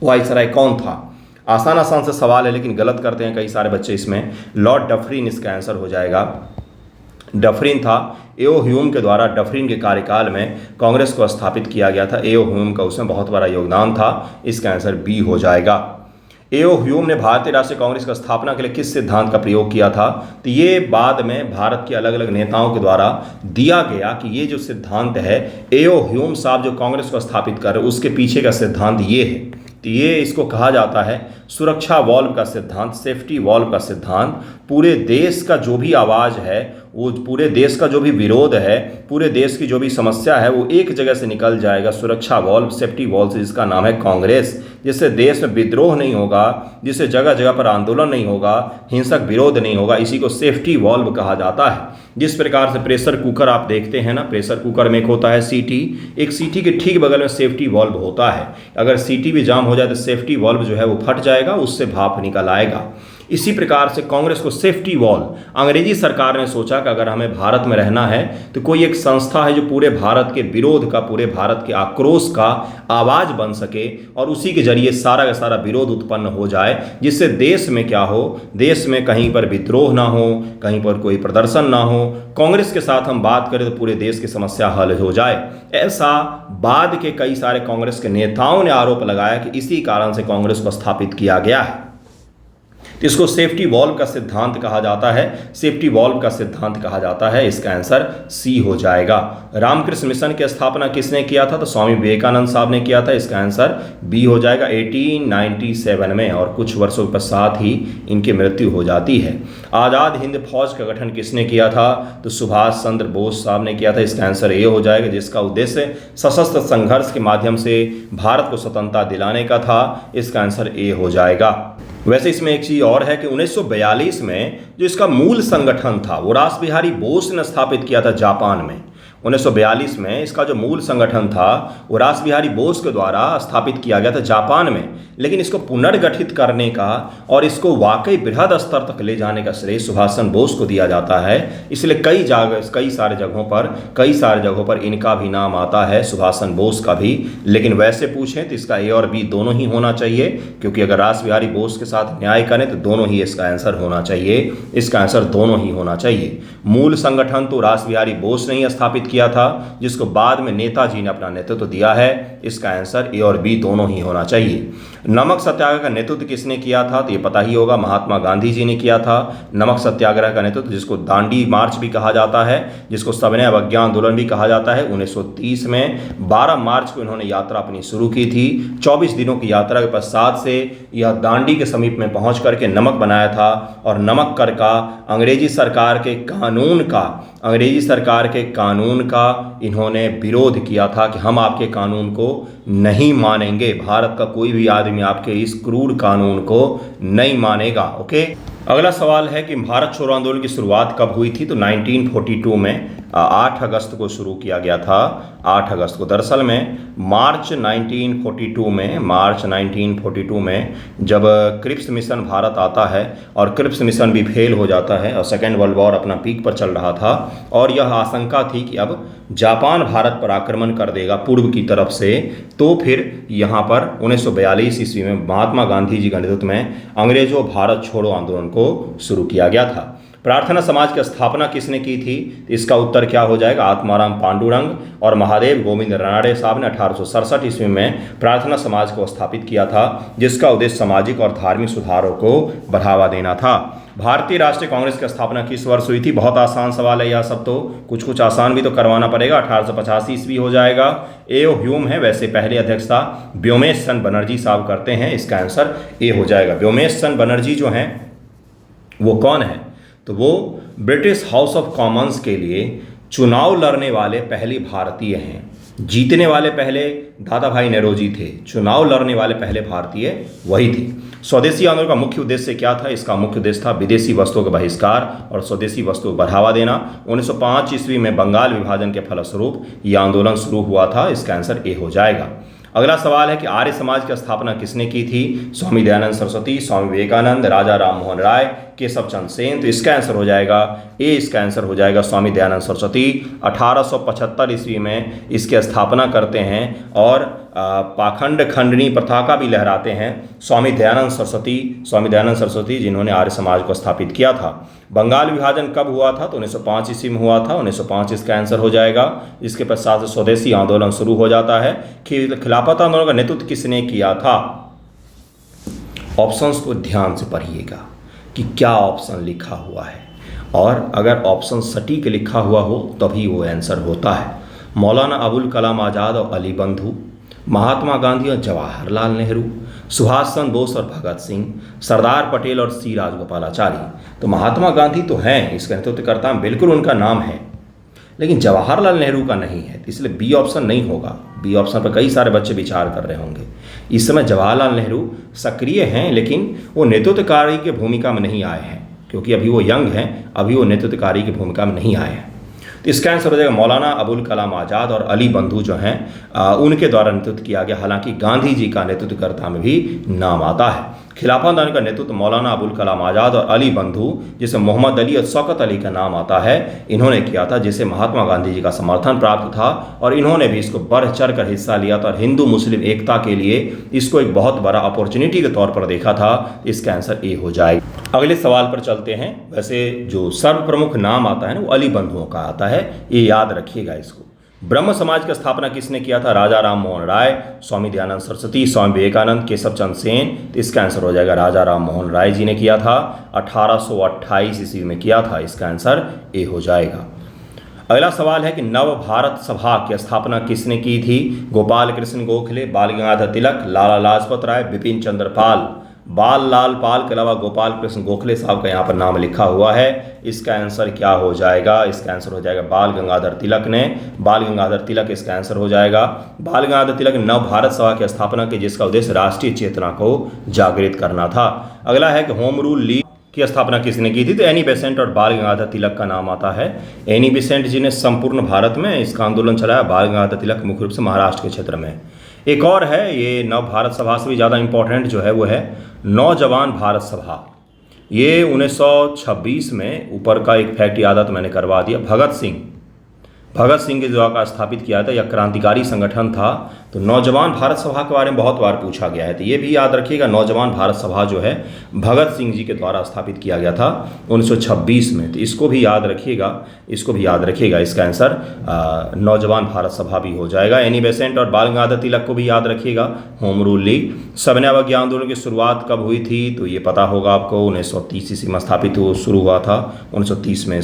वायसराय कौन था? आसान से सवाल है, लेकिन गलत करते हैं कई सारे बच्चे इसमें। लॉर्ड डफरिन इसका आंसर हो जाएगा। डफरिन था। एओ ह्यूम के द्वारा डफरिन के कार्यकाल में कांग्रेस को स्थापित किया गया था। एओ ह्यूम का उसमें बहुत बड़ा योगदान था। इसका आंसर बी हो जाएगा। एओ ह्यूम ने भारतीय राष्ट्रीय कांग्रेस की स्थापना के लिए किस सिद्धांत का प्रयोग किया था? तो ये बाद में भारत के अलग अलग नेताओं के द्वारा दिया गया कि ये जो सिद्धांत है एओ ह्यूम साहब जो कांग्रेस को स्थापित कर रहे, उसके पीछे का सिद्धांत ये है। तो ये इसको कहा जाता है सुरक्षा वॉल्व का सिद्धांत, सेफ्टी वॉल्व का सिद्धांत। पूरे देश का जो भी आवाज़ है, वो पूरे देश का जो भी विरोध है, पूरे देश की जो भी समस्या है, वो एक जगह से निकल जाएगा सुरक्षा वॉल्व, सेफ्टी वॉल्व से, जिसका नाम है कांग्रेस। जिससे देश में विद्रोह नहीं होगा, जिससे जगह जगह पर आंदोलन नहीं होगा, हिंसक विरोध नहीं होगा। इसी को सेफ्टी वॉल्व कहा जाता है। जिस प्रकार से प्रेशर कुकर आप देखते हैं ना, प्रेशर कुकर में एक होता है सीटी, एक सीटी के ठीक बगल में सेफ्टी वॉल्व होता है। अगर सीटी भी जाम हो जाए तो सेफ्टी वॉल्व जो है वो फट जाएगा, उससे भाप निकल आएगा। इसी प्रकार से कांग्रेस को सेफ्टी वॉल, अंग्रेजी सरकार ने सोचा कि अगर हमें भारत में रहना है तो कोई एक संस्था है जो पूरे भारत के विरोध का, पूरे भारत के आक्रोश का आवाज़ बन सके और उसी के जरिए सारा का सारा विरोध उत्पन्न हो जाए, जिससे देश में क्या हो, देश में कहीं पर विद्रोह ना हो, कहीं पर कोई प्रदर्शन ना हो। कांग्रेस के साथ हम बात करें तो पूरे देश की समस्या हल हो जाए। ऐसा बाद के कई सारे कांग्रेस के नेताओं ने आरोप लगाया कि इसी कारण से कांग्रेस को स्थापित किया गया है। तो इसको सेफ्टी वॉल्व का सिद्धांत कहा जाता है, सेफ्टी वॉल्व का सिद्धांत कहा जाता है। इसका आंसर सी हो जाएगा। रामकृष्ण मिशन की स्थापना किसने किया था? तो स्वामी विवेकानंद साहब ने किया था। इसका आंसर बी हो जाएगा 1897 में, और कुछ वर्षों के पश्चात ही इनकी मृत्यु हो जाती है। आज़ाद हिंद फौज का गठन किसने किया था? तो सुभाष चंद्र बोस साहब ने किया था। इसका आंसर ए हो जाएगा, जिसका उद्देश्य सशस्त्र संघर्ष के माध्यम से भारत को स्वतंत्रता दिलाने का था। इसका आंसर ए हो जाएगा। वैसे इसमें एक चीज़ और है कि 1942 में जो इसका मूल संगठन था वो रास बिहारी बोस ने स्थापित किया था जापान में। 1942 में इसका जो मूल संगठन था वो रास बिहारी बोस के द्वारा स्थापित किया गया था जापान में, लेकिन इसको पुनर्गठित करने का और इसको वाकई बृहद स्तर तक ले जाने का श्रेय सुभाष चंद्र बोस को दिया जाता है। इसलिए कई सारे जगहों पर इनका भी नाम आता है, सुभाष चंद्र बोस का भी। लेकिन वैसे पूछें तो इसका ए और बी दोनों ही होना चाहिए, क्योंकि अगर रास बिहारी बोस के साथ न्याय करें तो दोनों ही इसका आंसर होना चाहिए। इसका आंसर दोनों ही होना चाहिए। मूल संगठन तो रास बिहारी बोस ने ही स्थापित किया था, जिसको बाद में नेताजी ने अपना नेतृत्व दिया है। इसका आंसर ए और बी दोनों ही होना चाहिए। नमक सत्याग्रह का नेतृत्व किसने किया था? तो ये पता ही होगा, महात्मा गांधी जी ने किया था नमक सत्याग्रह का नेतृत्व, जिसको दांडी मार्च भी कहा जाता है, जिसको सविनय अवज्ञा आंदोलन भी कहा जाता है। 1930 में 12 मार्च को इन्होंने यात्रा अपनी शुरू की थी। 24 दिनों की यात्रा के पश्चात से यह दांडी के समीप में पहुंच करके नमक बनाया था, और नमक कर का अंग्रेजी सरकार के कानून का इन्होंने विरोध किया था कि हम आपके कानून को नहीं मानेंगे, भारत का कोई भी आदमी आपके इस क्रूर कानून को नहीं मानेगा। ओके, अगला सवाल है कि भारत छोड़ो आंदोलन की शुरुआत कब हुई थी? तो 1942 में 8 अगस्त को शुरू किया गया था। 8 अगस्त को दरअसल में मार्च 1942 में जब क्रिप्स मिशन भारत आता है और क्रिप्स मिशन भी फेल हो जाता है और सेकेंड वर्ल्ड वॉर अपना पीक पर चल रहा था, और यह आशंका थी कि अब जापान भारत पर आक्रमण कर देगा पूर्व की तरफ से, तो फिर यहाँ पर 1942 ईस्वी में महात्मा गांधी जी के नेतृत्व में अंग्रेजों भारत छोड़ो आंदोलन को शुरू किया गया था। प्रार्थना समाज की स्थापना किसने की थी? इसका उत्तर क्या हो जाएगा? आत्माराम पांडुरंग और महादेव गोविंद रानड़े साहब ने 1867 ईस्वी में प्रार्थना समाज को स्थापित किया था, जिसका उद्देश्य सामाजिक और धार्मिक सुधारों को बढ़ावा देना था। भारतीय राष्ट्रीय कांग्रेस की स्थापना किस वर्ष हुई थी? बहुत आसान सवाल है, यह सब तो कुछ आसान भी तो करवाना पड़ेगा। 1885 ईस्वी हो जाएगा। ए ह्यूम है, वैसे पहले अध्यक्षता व्योमेश चंद्र बनर्जी साहब करते हैं। इसका आंसर ए हो जाएगा। व्योमेश चंद्र बनर्जी जो हैं वो कौन है? तो वो ब्रिटिश हाउस ऑफ कॉमन्स के लिए चुनाव लड़ने वाले पहले भारतीय हैं। जीतने वाले पहले दादा भाई नौरोजी थे, चुनाव लड़ने वाले पहले भारतीय वही थे। स्वदेशी आंदोलन का मुख्य उद्देश्य क्या था? इसका मुख्य उद्देश्य था विदेशी वस्तुओं का बहिष्कार और स्वदेशी वस्तुओं को बढ़ावा देना। 1905 ईस्वी में बंगाल विभाजन के फलस्वरूप यह आंदोलन शुरू हुआ था। इसका आंसर ए हो जाएगा। अगला सवाल है कि आर्य समाज की स्थापना किसने की थी? स्वामी दयानंद सरस्वती, स्वामी विवेकानंद, राजा राम मोहन राय, केशव चंद्र सेन। तो इसका आंसर हो जाएगा ए, इसका आंसर हो जाएगा स्वामी दयानंद सरस्वती। 1875 ईस्वी में इसकी स्थापना करते हैं और पाखंड खंडनी प्रथा का भी लहराते हैं स्वामी दयानंद सरस्वती जिन्होंने आर्य समाज को स्थापित किया था। बंगाल विभाजन कब हुआ था? तो 1905 ईस्वी में हुआ था। 1905 इसका आंसर हो जाएगा। इसके पश्चात स्वदेशी आंदोलन शुरू हो जाता है। खिलाफत आंदोलन का नेतृत्व किसने किया था? ऑप्शंस को ध्यान से पढ़िएगा कि क्या ऑप्शन लिखा हुआ है, और अगर ऑप्शन सटीक लिखा हुआ हो तभी वो आंसर होता है। मौलाना अबुल कलाम आज़ाद और अली बंधु, महात्मा गांधी और जवाहरलाल नेहरू, सुभाष चंद्र बोस और भगत सिंह, सरदार पटेल और सी राजगोपालाचारी। तो महात्मा गांधी तो हैं, इसका नेतृत्वकर्ता बिल्कुल उनका नाम है, लेकिन जवाहरलाल नेहरू का नहीं है, इसलिए बी ऑप्शन नहीं होगा। बी ऑप्शन पर कई सारे बच्चे विचार कर रहे होंगे। इस समय जवाहरलाल नेहरू सक्रिय हैं, लेकिन वो नेतृत्वकारी की भूमिका में नहीं आए हैं, क्योंकि अभी वो यंग हैं, अभी वो नेतृत्वकारी की भूमिका में नहीं आए हैं। तो इसका आंसर हो जाएगा मौलाना अबुल कलाम आज़ाद और अली बंधु जो हैं उनके द्वारा नेतृत्व किया गया। हालांकि गांधी जी का नेतृत्वकर्ता में भी नाम आता है। खिलाफत आंदोलन का नेतृत्व मौलाना अबुल कलाम आज़ाद और अली बंधु, जिसे मोहम्मद अली और शौकत अली का नाम आता है, इन्होंने किया था, जिसे महात्मा गांधी जी का समर्थन प्राप्त था, और इन्होंने भी इसको बढ़ चढ़ कर हिस्सा लिया था और हिंदू मुस्लिम एकता के लिए इसको एक बहुत बड़ा अपॉर्चुनिटी के तौर पर देखा था। इसका आंसर ए हो जाएगा। अगले सवाल पर चलते हैं। वैसे जो सर्व प्रमुख नाम आता है ना वो अली बंधुओं का आता है, ये याद रखिएगा इसको। ब्रह्म समाज की स्थापना किसने किया था? राजा राम मोहन राय, स्वामी दयानंद सरस्वती, स्वामी विवेकानंद, केशव चंद्र सेन। तो इसका आंसर हो जाएगा राजा राम मोहन राय जी ने किया था, 1828 ईस्वी में किया था। इसका आंसर ए हो जाएगा। अगला सवाल है कि नव भारत सभा की स्थापना किसने की थी? गोपाल कृष्ण गोखले, बाल गंगाधर तिलक, लाला लाजपत राय, बिपिन चंद्र पाल। बाल लाल पाल के अलावा गोपाल कृष्ण गोखले साहब का यहाँ पर नाम लिखा हुआ है। इसका आंसर क्या हो जाएगा? इसका आंसर हो जाएगा बाल गंगाधर तिलक ने। बाल गंगाधर तिलक इसका आंसर हो जाएगा। बाल गंगाधर तिलक ने नव भारत सभा की स्थापना की, जिसका उद्देश्य राष्ट्रीय चेतना को जागृत करना था। अगला है कि होम रूल लीग की स्थापना किसने की थी? तो एनी बेसेंट और बाल गंगाधर तिलक का नाम आता है। एनी बेसेंट जी ने संपूर्ण भारत में इसका आंदोलन चलाया। बाल गंगाधर तिलक मुख्य रूप से महाराष्ट्र के क्षेत्र में। एक और है, ये नव भारत सभा से भी ज़्यादा इंपॉर्टेंट जो है वो है नौजवान भारत सभा। ये 1926 में, ऊपर का एक फैक्ट याद है तो मैंने करवा दिया, भगत सिंह के द्वारा स्थापित किया था। यह क्रांतिकारी संगठन था। तो नौजवान भारत सभा के बारे में बहुत बार पूछा गया है, तो ये भी याद रखिएगा। नौजवान भारत सभा जो है भगत सिंह जी के द्वारा स्थापित किया गया था 1926 में। तो इसको भी याद रखिएगा, इसका आंसर नौजवान भारत सभा भी हो जाएगा। एनी बेसेंट और बाल गंगाधर तिलक को भी याद रखिएगा। Home rule league. सविनय अवज्ञा आंदोलन की शुरुआत कब हुई थी? तो ये पता होगा आपको, 1930 ईस्वी में स्थापित शुरू हुआ था। 1930 में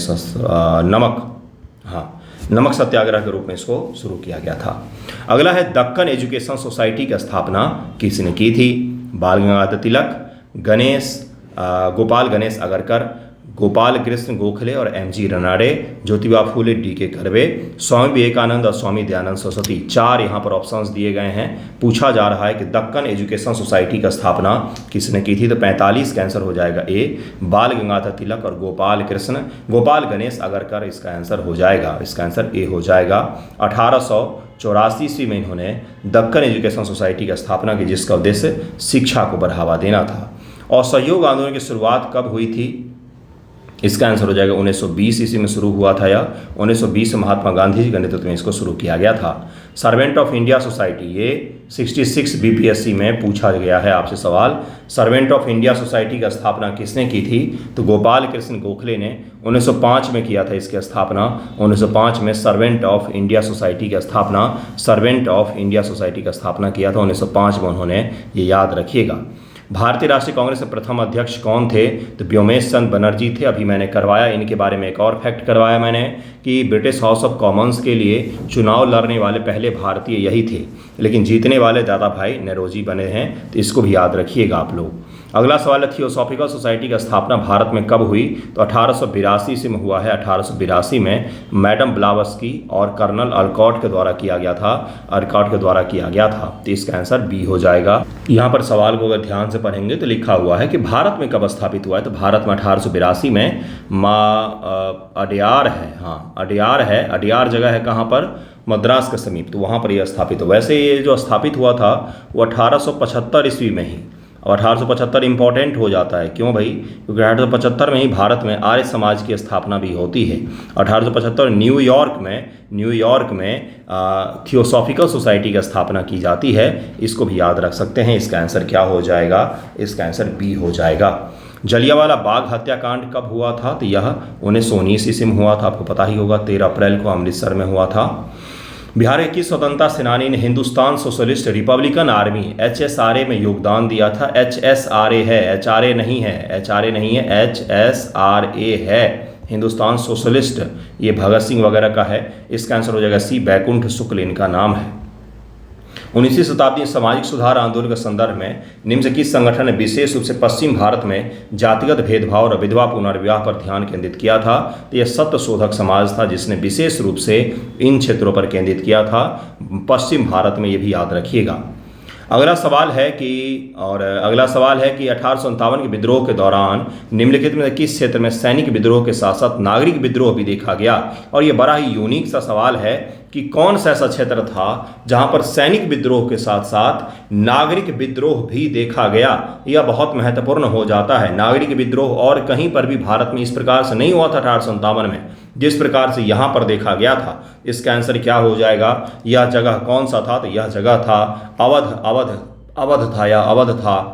नमक सत्याग्रह के रूप में इसको शुरू किया गया था। अगला है दक्कन एजुकेशन सोसाइटी की स्थापना किसने की थी? बाल गंगाधर तिलक, गोपाल गणेश अगरकर, गोपाल कृष्ण गोखले और एम.जी. रनाडे, ज्योतिबा फूले, डी.के. कर्वे, स्वामी विवेकानंद और स्वामी दयानंद सरस्वती। 4 यहाँ पर ऑप्शंस दिए गए हैं। पूछा जा रहा है कि दक्कन एजुकेशन सोसाइटी का स्थापना किसने की थी? तो 45 का आंसर हो जाएगा ए, बाल गंगाधर तिलक और गोपाल गणेश अगरकर। इसका आंसर हो जाएगा, इसका आंसर ए हो जाएगा। 1884 ईस्वी में इन्होंने दक्कन एजुकेशन सोसाइटी की स्थापना की, जिसका उद्देश्य शिक्षा को बढ़ावा देना था। और सहयोग आंदोलन की शुरुआत कब हुई थी? इसका आंसर हो जाएगा 1920 ईस्वी में शुरू हुआ था। या 1920 में महात्मा गांधी जी के नेतृत्व में इसको शुरू किया गया था। सर्वेंट ऑफ इंडिया सोसाइटी, ये 66 बीपीएससी में पूछा गया है आपसे सवाल। सर्वेंट ऑफ इंडिया सोसाइटी की स्थापना किसने की थी? तो गोपाल कृष्ण गोखले ने 1905 में किया था इसकी स्थापना। 1905 में सर्वेंट ऑफ इंडिया सोसाइटी की स्थापना किया था 1905 में उन्होंने, ये याद रखिएगा। भारतीय राष्ट्रीय कांग्रेस के प्रथम अध्यक्ष कौन थे? तो व्योमेश चंद्र बनर्जी थे। अभी मैंने करवाया इनके बारे में, एक और फैक्ट करवाया मैंने कि ब्रिटिश हाउस ऑफ कॉमन्स के लिए चुनाव लड़ने वाले पहले भारतीय यही थे, लेकिन जीतने वाले दादा भाई नौरोजी बने हैं। तो इसको भी याद रखिएगा आप लोग। अगला सवाल है थियोसॉफिकल सोसाइटी की स्थापना भारत में कब हुई? तो 1882 से में हुआ है। 1882 में मैडम ब्लावस्की और कर्नल अल्कॉट के द्वारा किया गया था। तो इसका आंसर बी हो जाएगा। यहाँ पर सवाल को अगर ध्यान से पढ़ेंगे तो लिखा हुआ है कि भारत में कब स्थापित हुआ है? तो भारत में 1882 में अडयार है। हाँ, अडयार है। अडयार जगह है कहाँ पर? मद्रास के समीप। तो वहाँ पर यह स्थापित हुआ। वैसे ये जो स्थापित हुआ था वो 1875 ईस्वी में ही। और 1875 इंपॉर्टेंट हो जाता है, क्यों भाई? क्योंकि 1875 में ही भारत में आर्य समाज की स्थापना भी होती है। 1875 न्यूयॉर्क में थियोसॉफिकल सोसाइटी की स्थापना की जाती है। इसको भी याद रख सकते हैं। इसका आंसर क्या हो जाएगा? इसका आंसर बी हो जाएगा। जलियांवाला बाग हत्याकांड कब हुआ था? तो यह 1919 ईस्वी में हुआ था। आपको पता ही होगा, 13 अप्रैल को अमृतसर में हुआ था। बिहार के किस स्वतंत्रता सेनानी ने Hindustan socialist Republican army HSRA में योगदान दिया था? HSRA है, HRA नहीं है, HSRA है। हिंदुस्तान सोशलिस्ट, ये भगत सिंह वगैरह का है। इसका आंसर हो जाएगा सी, बैकुंठ शुक्ल इनका नाम है। 19वीं शताब्दी में सामाजिक सुधार आंदोलन के संदर्भ में निम्न से किस संगठन ने विशेष रूप से पश्चिम भारत में जातिगत भेदभाव और विधवा पुनर्विवाह पर ध्यान केंद्रित किया था? तो यह सत्यशोधक समाज था, जिसने विशेष रूप से इन क्षेत्रों पर केंद्रित किया था पश्चिम भारत में। ये भी याद रखिएगा। अगला सवाल है कि 1857 के विद्रोह के दौरान निम्नलिखित में किस क्षेत्र में सैनिक विद्रोह के साथ साथ नागरिक विद्रोह भी देखा गया? और ये बड़ा ही यूनिक सा सवाल है कि कौन सा ऐसा क्षेत्र था जहां पर सैनिक विद्रोह के साथ साथ नागरिक विद्रोह भी देखा गया? यह बहुत महत्वपूर्ण हो जाता है। नागरिक विद्रोह और कहीं पर भी भारत में इस प्रकार से नहीं हुआ था 1857 में, जिस प्रकार से यहाँ पर देखा गया था। इसका आंसर क्या हो जाएगा? यह जगह कौन सा था? तो यह जगह था अवध था।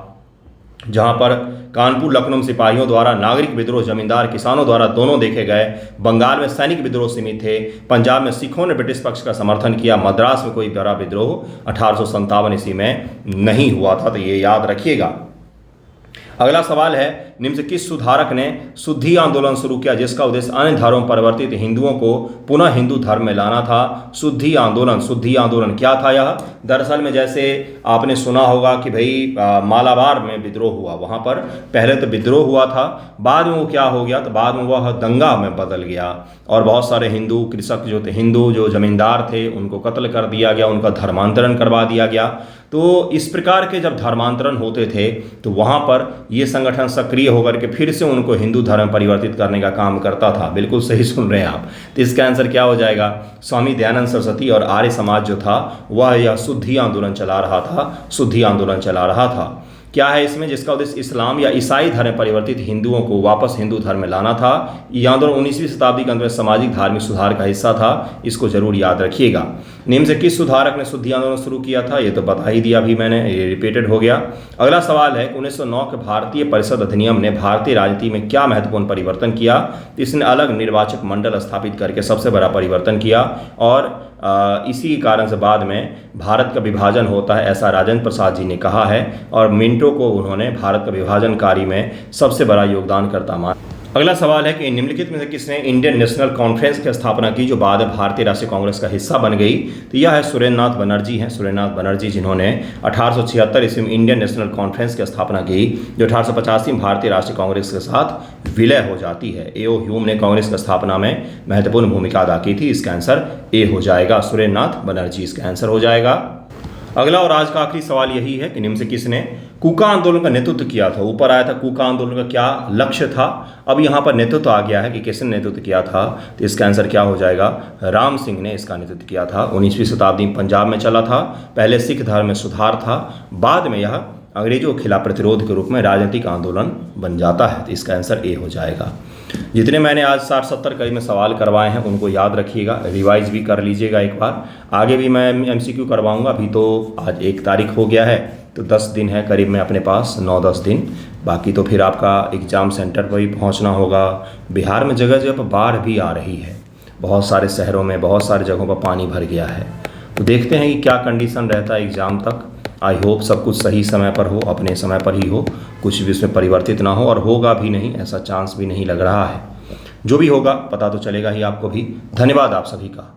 जहां पर कानपुर लखनऊ में सिपाहियों द्वारा नागरिक विद्रोह, जमींदार किसानों द्वारा दोनों देखे गए। बंगाल में सैनिक विद्रोह सीमित थे। पंजाब में सिखों ने ब्रिटिश पक्ष का समर्थन किया। मद्रास में कोई बड़ा विद्रोह 1857 ईस्वी में नहीं हुआ था। तो ये याद रखिएगा। अगला सवाल है, निम्न से किस सुधारक ने शुद्धि आंदोलन शुरू किया जिसका उद्देश्य अन्य धर्मों में परिवर्तित हिंदुओं को पुनः हिंदू धर्म में लाना था? शुद्धि आंदोलन क्या था यह? दरअसल में जैसे आपने सुना होगा कि भाई मालाबार में विद्रोह हुआ, वहाँ पर पहले तो विद्रोह हुआ था, बाद में वो क्या हो गया, तो बाद में वह दंगा में बदल गया और बहुत सारे हिंदू कृषक जो थे, हिंदू जो जमींदार थे, उनको कत्ल कर दिया गया, उनका धर्मांतरण करवा दिया गया। तो इस प्रकार के जब धर्मांतरण होते थे तो वहाँ पर ये संगठन सक्रिय होकर के फिर से उनको हिंदू धर्म परिवर्तित करने का काम करता था। बिल्कुल सही सुन रहे हैं आप। तो इसका आंसर क्या हो जाएगा? स्वामी दयानंद सरस्वती और आर्य समाज जो था वह यह शुद्धि आंदोलन चला रहा था। क्या है इसमें? जिसका उद्देश्य इस्लाम या ईसाई धर्म परिवर्तित हिंदुओं को वापस हिंदू धर्म में लाना था। यह आंदोलन 19वीं शताब्दी के अंत में सामाजिक धार्मिक सुधार का हिस्सा था। इसको जरूर याद रखिएगा। निम्न से किस सुधारक ने शुद्धि आंदोलन शुरू किया था? ये तो बता ही दिया अभी मैंने, ये रिपीटेड हो गया। अगला सवाल है, 1909 के भारतीय परिषद अधिनियम ने भारतीय राजनीति में क्या महत्वपूर्ण परिवर्तन किया? इसने अलग निर्वाचक मंडल स्थापित करके सबसे बड़ा परिवर्तन किया और इसी कारण से बाद में भारत का विभाजन होता है, ऐसा राजेंद्र प्रसाद जी ने कहा है और मिंटो को उन्होंने भारत का विभाजनकारी में सबसे बड़ा योगदानकर्ता माना। अगला सवाल है कि निम्नलिखित में से किसने इंडियन नेशनल कॉन्फ्रेंस की स्थापना की जो बाद में भारतीय राष्ट्रीय कांग्रेस का हिस्सा बन गई? तो यह है सुरेंद्रनाथ बनर्जी जिन्होंने 1876 ईस्वी में इंडियन नेशनल कॉन्फ्रेंस की स्थापना की जो 1885 में भारतीय राष्ट्रीय कांग्रेस के साथ विलय हो जाती है। ए.ओ. ह्यूम ने कांग्रेस की स्थापना में महत्वपूर्ण भूमिका अदा की थी। इसका आंसर ए हो जाएगा, सुरेंद्रनाथ बनर्जी इसका आंसर हो जाएगा। अगला और आज का आखिरी सवाल यही है कि निम्न से किसने कूका आंदोलन का नेतृत्व किया था? ऊपर आया था कूका आंदोलन का क्या लक्ष्य था, अब यहाँ पर नेतृत्व आ गया है कि किसने नेतृत्व किया था। तो इसका आंसर क्या हो जाएगा? राम सिंह ने इसका नेतृत्व किया था। 19वीं शताब्दी में पंजाब में चला था। पहले सिख धर्म में सुधार था, बाद में यह अंग्रेजों के खिलाफ प्रतिरोध के रूप में राजनीतिक आंदोलन बन जाता है। तो इसका आंसर ए हो जाएगा। जितने मैंने आज 60-70 करीब में सवाल करवाए हैं उनको याद रखिएगा, रिवाइज भी कर लीजिएगा एक बार। आगे भी मैं MCQ करवाऊंगा। अभी तो आज 1 तारीख हो गया है तो 10 दिन है करीब में अपने पास, 9-10 दिन। बाकी तो फिर आपका एग्ज़ाम सेंटर पर भी पहुंचना होगा। बिहार में जगह जगह पर बाढ़ भी आ रही है, बहुत सारे शहरों में, बहुत सारी जगहों पर पानी भर गया है। तो देखते हैं कि क्या कंडीशन रहता है एग्ज़ाम तक। आई होप सब कुछ सही समय पर हो, अपने समय पर ही हो, कुछ भी उसमें परिवर्तित ना हो और होगा भी नहीं, ऐसा चांस भी नहीं लग रहा है। जो भी होगा पता तो चलेगा ही आपको भी। धन्यवाद आप सभी का।